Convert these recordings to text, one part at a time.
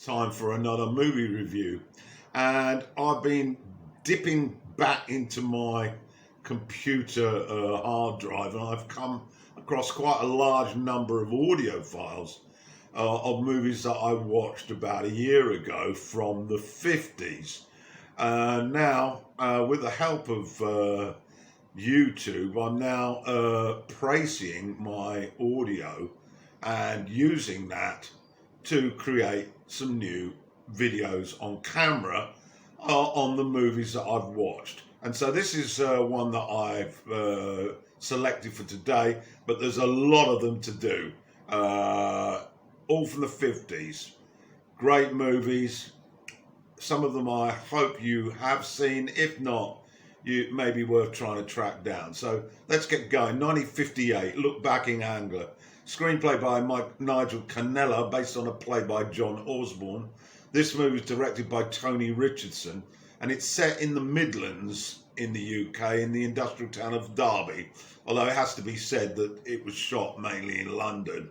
time for another movie review, and I've been dipping back into my computer hard drive, and I've come across quite a large number of audio files of movies that I watched about a year ago from the 50s. Now, with the help of YouTube, I'm now pricing my audio and using that to create some new videos on camera on the movies that I've watched. And so this is one that I've selected for today, but there's a lot of them to do, all from the 50s. Great movies. Some of them I hope you have seen. If not, you may be worth trying to track down. So let's get going. 1958, Look Back in Anger. Screenplay by Nigel Cannella, based on a play by John Osborne. This movie was directed by Tony Richardson, and it's set in the Midlands in the UK, in the industrial town of Derby, although it has to be said that it was shot mainly in London.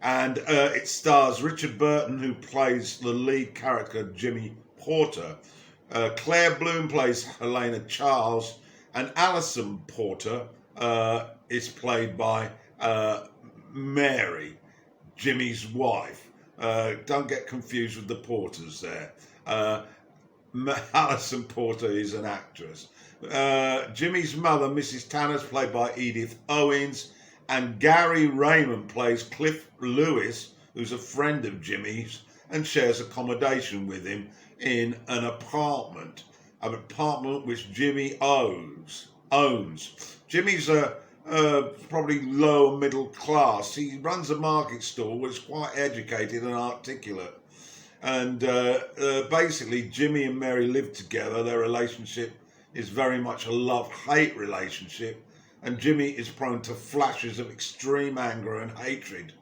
And it stars Richard Burton, who plays the lead character, Jimmy Porter. Claire Bloom plays Helena Charles, and Alison Porter is played by Mary, Jimmy's wife. Don't get confused with the Porters there. Alison Porter is an actress. Jimmy's mother, Mrs. Tanner, is played by Edith Owens, and Gary Raymond plays Cliff Lewis, who's a friend of Jimmy's and shares accommodation with him in an apartment which Jimmy owns. Jimmy's probably lower middle class. He runs a market stall, which is quite educated and articulate. And basically, Jimmy and Mary live together. Their relationship is very much a love-hate relationship. And Jimmy is prone to flashes of extreme anger and hatred.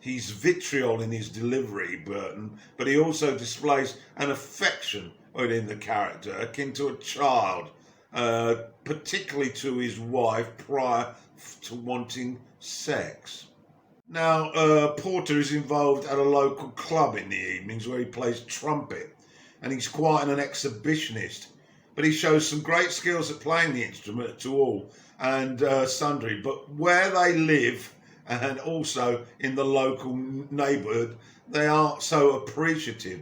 He's vitriol in his delivery, Burton, but he also displays an affection within the character, akin to a child, particularly to his wife prior to wanting sex. Now, Porter is involved at a local club in the evenings where he plays trumpet, and he's quite an exhibitionist, but he shows some great skills at playing the instrument to all and sundry. But where they live, and also in the local neighbourhood, they aren't so appreciative.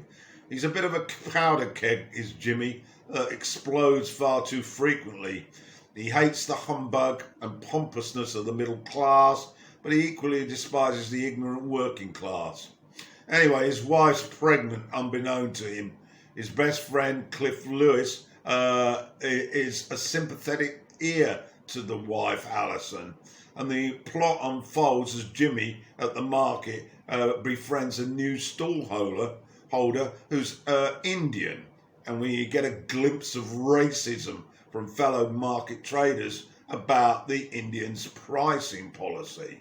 He's a bit of a powder keg, is Jimmy, explodes far too frequently. He hates the humbug and pompousness of the middle class, but he equally despises the ignorant working class. Anyway, his wife's pregnant, unbeknown to him. His best friend, Cliff Lewis, is a sympathetic ear to the wife, Alison. And the plot unfolds as Jimmy, at the market, befriends a new stallholder who's Indian. And we get a glimpse of racism from fellow market traders about the Indians' pricing policy.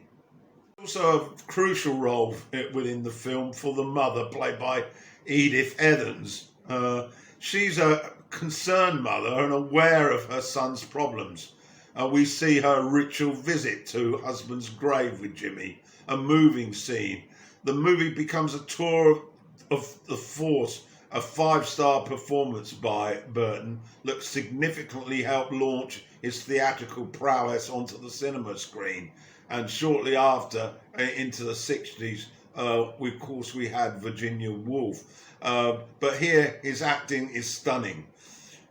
Also a crucial role within the film for the mother, played by Edith Evans. She's a concerned mother and aware of her son's problems. We see her ritual visit to husband's grave with Jimmy, a moving scene. The movie becomes a tour of the force, a 5-star performance by Burton that significantly helped launch his theatrical prowess onto the cinema screen. And shortly after, into the 60s, of course, we had Virginia Woolf. But here, his acting is stunning.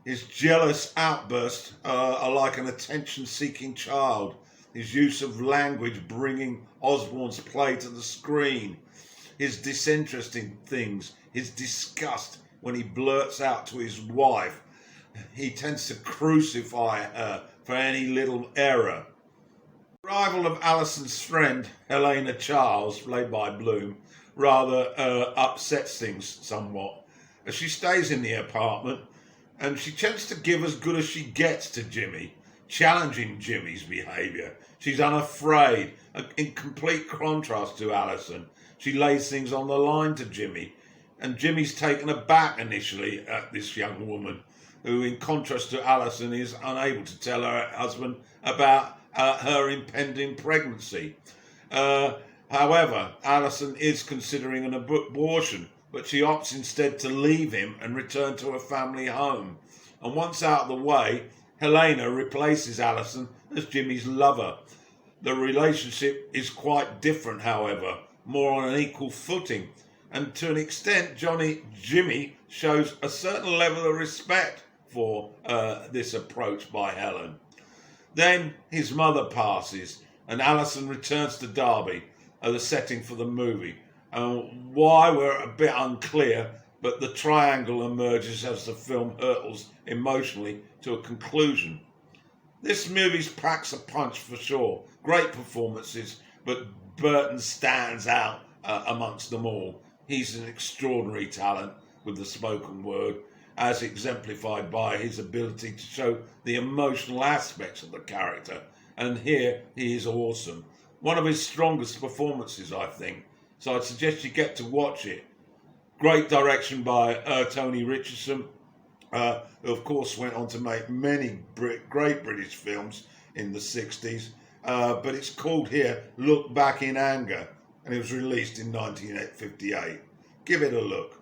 His jealous outbursts are like an attention-seeking child. His use of language bringing Osborne's play to the screen. His disinteresting things. His disgust when he blurts out to his wife. He tends to crucify her for any little error. The arrival of Alison's friend, Helena Charles, played by Bloom, rather upsets things somewhat. As she stays in the apartment, and she tends to give as good as she gets to Jimmy, challenging Jimmy's behaviour. She's unafraid, in complete contrast to Alison. She lays things on the line to Jimmy, and Jimmy's taken aback initially at this young woman, who, in contrast to Alison, is unable to tell her husband about her impending pregnancy. However, Alison is considering an abortion, but she opts instead to leave him and return to her family home. And once out of the way, Helena replaces Alison as Jimmy's lover. The relationship is quite different, however, more on an equal footing, and to an extent Jimmy shows a certain level of respect for this approach by Helen. Then his mother passes, and Alison returns to Derby, the setting for the movie. Why, we're a bit unclear, but the triangle emerges as the film hurtles emotionally to a conclusion. This movie packs a punch for sure. Great performances, but Burton stands out amongst them all. He's an extraordinary talent with the spoken word, as exemplified by his ability to show the emotional aspects of the character. And here he is awesome. One of his strongest performances, I think. So I'd suggest you get to watch it. Great direction by Tony Richardson, who of course went on to make many great British films in the 60s. But it's called here Look Back in Anger, and it was released in 1958. Give it a look.